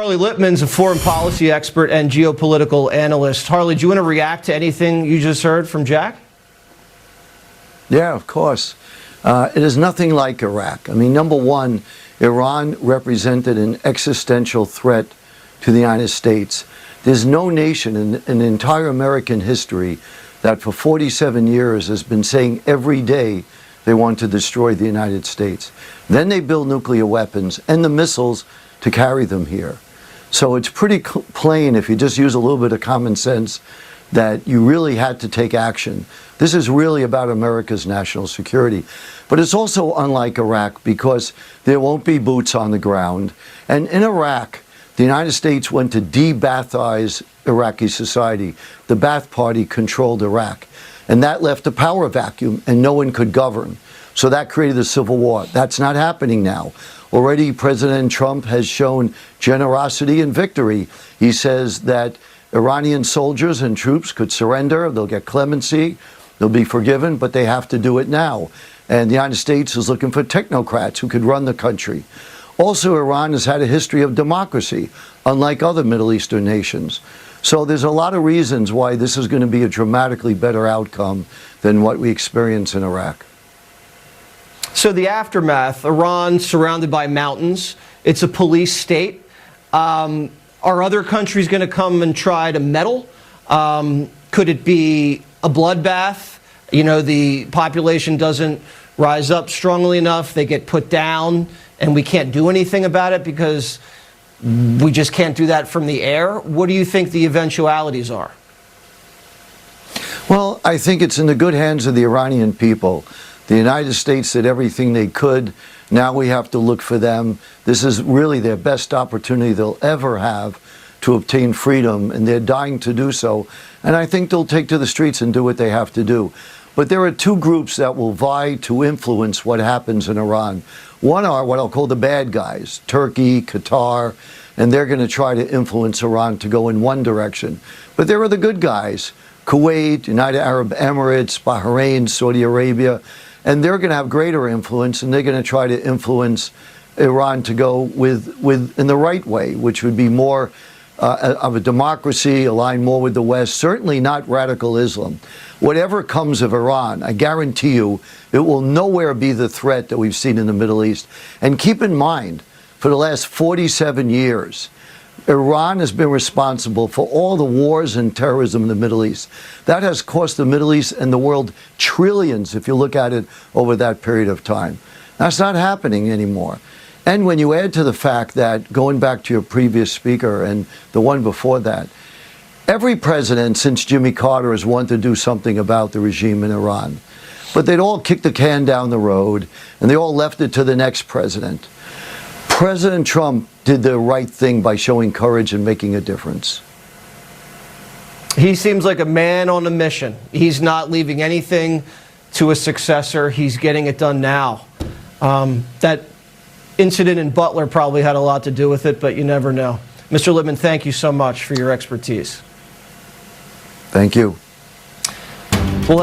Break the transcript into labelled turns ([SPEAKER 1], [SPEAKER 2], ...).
[SPEAKER 1] Harley Lippman's a foreign policy expert and geopolitical analyst. Harley, do you want to react to anything you just heard from Jack?
[SPEAKER 2] Yeah, of course. It is nothing like Iraq. I mean, number one, Iran represented an existential threat to the United States. There's no nation in entire American history that for 47 years has been saying every day they want to destroy the United States. Then they build nuclear weapons and the missiles to carry them here. So it's pretty plain, if you just use a little bit of common sense, that you really had to take action. This is really about America's national security. But it's also unlike Iraq because there won't be boots on the ground. And in Iraq, the United States went to de-Baathize Iraqi society. The Ba'ath Party controlled Iraq. And that left a power vacuum and no one could govern. So that created a civil war. That's not happening now. Already President Trump has shown generosity and victory. He says that Iranian soldiers and troops could surrender, they'll get clemency, they'll be forgiven, but they have to do it now. And the United States is looking for technocrats who could run the country. Also, Iran has had a history of democracy, unlike other Middle Eastern nations. So there's a lot of reasons why this is going to be a dramatically better outcome than what we experience in Iraq.
[SPEAKER 1] So the aftermath, Iran surrounded by mountains, it's a police state. Are other countries going to come and try to meddle? Could it be a bloodbath? You know, the population doesn't rise up strongly enough, they get put down, and we can't do anything about it because we just can't do that from the air? What do you think the eventualities are?
[SPEAKER 2] Well, I think it's in the good hands of the Iranian people. The United States did everything they could. Now we have to look for them. This is really their best opportunity they'll ever have to obtain freedom, and they're dying to do so. And I think they'll take to the streets and do what they have to do. But there are two groups that will vie to influence what happens in Iran. One are what I'll call the bad guys, Turkey, Qatar, and they're going to try to influence Iran to go in one direction. But there are the good guys, Kuwait, United Arab Emirates, Bahrain, Saudi Arabia, and they're going to have greater influence, and they're going to try to influence Iran to go in the right way, which would be more of a democracy, align more with the West, certainly not radical Islam. Whatever comes of Iran, I guarantee you, it will nowhere be the threat that we've seen in the Middle East. And keep in mind, for the last 47 years, Iran has been responsible for all the wars and terrorism in the Middle East. That has cost the Middle East and the world trillions, if you look at it over that period of time. That's not happening anymore. And when you add to the fact that, going back to your previous speaker and the one before that, every president since Jimmy Carter has wanted to do something about the regime in Iran. But they'd all kicked the can down the road, and they all left it to the next president. President Trump did the right thing by showing courage and making a difference.
[SPEAKER 1] He seems like a man on a mission. He's not leaving anything to a successor. He's getting it done now. That incident in Butler probably had a lot to do with it, but you never know. Mr. Lippman, thank you so much for your expertise.
[SPEAKER 2] Thank you.